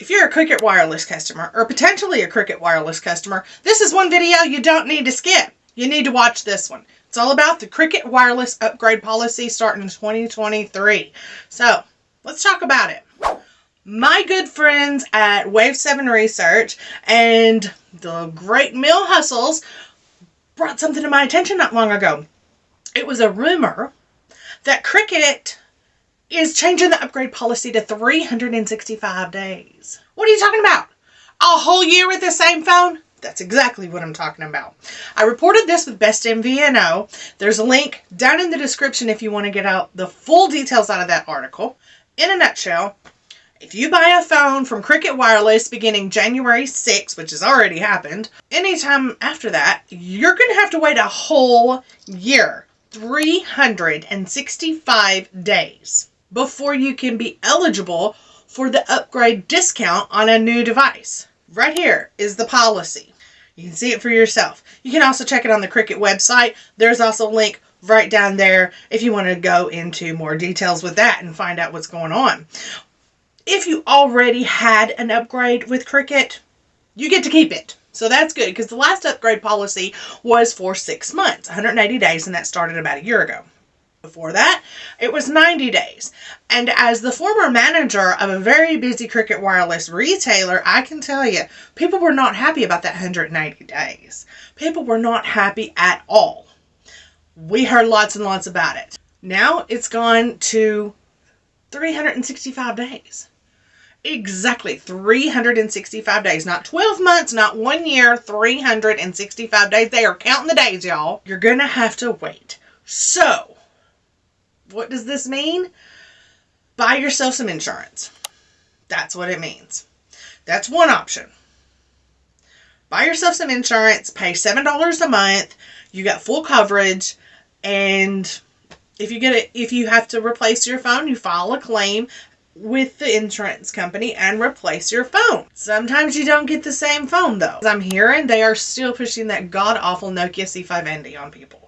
If you're a Cricket Wireless customer, or potentially a Cricket Wireless customer, this is one video you don't need to skip. You need to watch this one. It's all about the Cricket Wireless upgrade policy starting in 2023. So, let's talk about it. My good friends at Wave 7 Research and the great Mill Hustles brought something to my attention not long ago. It was a rumor that Cricket is changing the upgrade policy to 365 days. What are you talking about? A whole year with the same phone? That's exactly what I'm talking about. I reported this with Best MVNO. There's a link down in the description if you want to get out the full details out of that article. In a nutshell, if you buy a phone from Cricket Wireless beginning January 6th, which has already happened, anytime after that, you're going to have to wait a whole year, 365 days, before you can be eligible for the upgrade discount on a new device. Right here is the policy. You can see it for yourself. You can also check it on the Cricket website. There's also a link right down there if you want to go into more details with that and find out what's going on. If you already had an upgrade with Cricket, you get to keep it. So that's good, because the last upgrade policy was for 6 months, 180 days, and that started about a year ago. Before that, it was 90 days. And as the former manager of a very busy Cricket Wireless retailer, I can tell you, people were not happy about that 180 days. People were not happy at all. We heard lots and lots about it. Now it's gone to 365 days. Exactly 365 days. Not 12 months, not 1 year, 365 days. They are counting the days, y'all. You're going to have to wait. So, what does this mean? Buy yourself some insurance. That's what it means. That's one option. Buy yourself some insurance, pay $7 a month, you got full coverage, and if you have to replace your phone, you file a claim with the insurance company and replace your phone. Sometimes you don't get the same phone though. I'm hearing they are still pushing that god-awful Nokia C590 on people.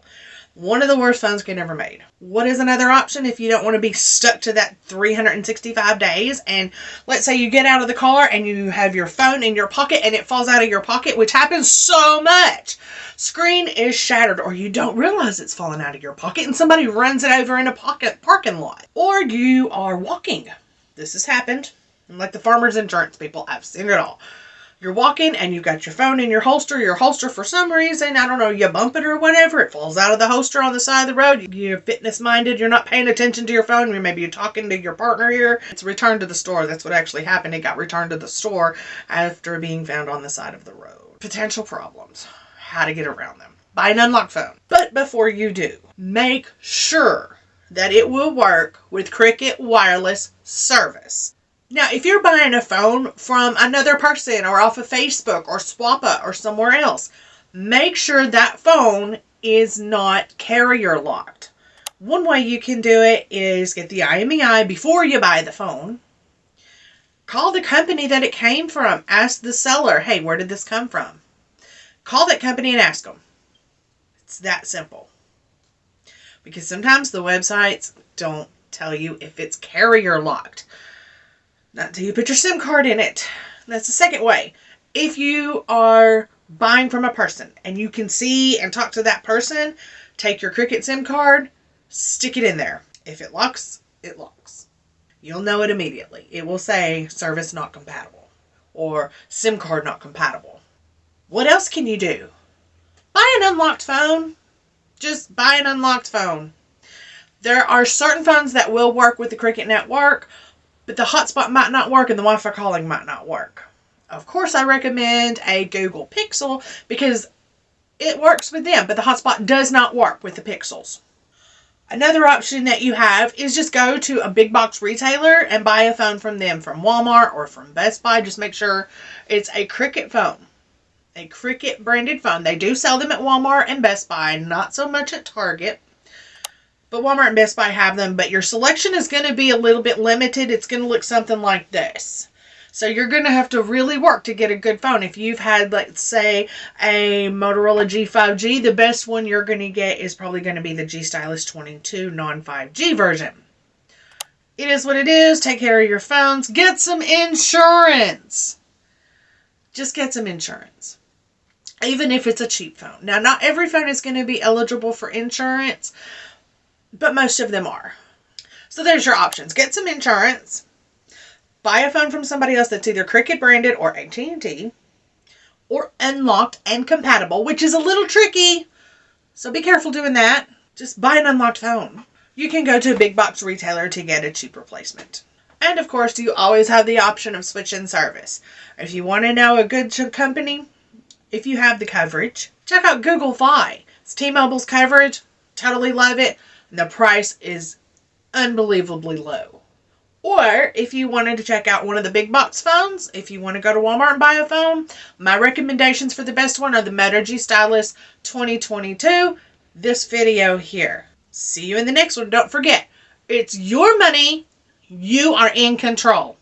One of the worst phones could ever made. What is another option if you don't want to be stuck to that 365 days? And let's say you get out of the car and you have your phone in your pocket and it falls out of your pocket, which happens so much. Screen is shattered, or you don't realize it's falling out of your pocket and somebody runs it over in a parking lot. Or you are walking. This has happened. Like the farmer's insurance people, I've seen it all. You're walking and you've got your phone in your holster. Your holster, for some reason, I don't know, you bump it or whatever. It falls out of the holster on the side of the road. You're fitness minded. You're not paying attention to your phone. Maybe you're talking to your partner here. It's returned to the store. That's what actually happened. It got returned to the store after being found on the side of the road. Potential problems. How to get around them. Buy an unlocked phone. But before you do, make sure that it will work with Cricket Wireless service. Now, if you're buying a phone from another person or off of Facebook or Swappa or somewhere else, make sure that phone is not carrier locked. One way you can do it is get the IMEI before you buy the phone. Call the company that it came from. Ask the seller, hey, where did this come from? Call that company and ask them. It's that simple. Because sometimes the websites don't tell you if it's carrier locked. Not until you put your SIM card in it. That's the second way. If you are buying from a person and you can see and talk to that person, take your Cricket SIM card, stick it in there. If it locks, it locks. You'll know it immediately. It will say service not compatible or SIM card not compatible. What else can you do? Buy an unlocked phone. Just buy an unlocked phone. There are certain phones that will work with the Cricket network, but the hotspot might not work and the Wi-Fi calling might not work. Of course, I recommend a Google Pixel because it works with them, but the hotspot does not work with the Pixels. Another option that you have is just go to a big box retailer and buy a phone from them, from Walmart or from Best Buy. Just make sure it's a Cricket phone. A Cricket branded phone. They do sell them at Walmart and Best Buy, not so much at Target. But Walmart and Best Buy have them, but your selection is going to be a little bit limited. It's going to look something like this. So you're going to have to really work to get a good phone. If you've had, let's say, a Motorola G5G, the best one you're going to get is probably going to be the G Stylus 22 non-5G version. It is what it is. Take care of your phones. Get some insurance. Just get some insurance. Even if it's a cheap phone. Now, not every phone is going to be eligible for insurance, but most of them are. So there's your options. Get some insurance. Buy a phone from somebody else that's either Cricket branded or AT&T, or unlocked and compatible, which is a little tricky. So be careful doing that. Just buy an unlocked phone. You can go to a big box retailer to get a cheap replacement. And of course, you always have the option of switching service. If you want to know a good company, if you have the coverage, check out Google Fi. It's T-Mobile's coverage. Totally love it. And the price is unbelievably low. Or if you wanted to check out one of the big box phones, if you want to go to Walmart and buy a phone, my recommendations for the best one are the Moto G Stylus 2022. This video here. See you in the next one. Don't forget, it's your money. You are in control.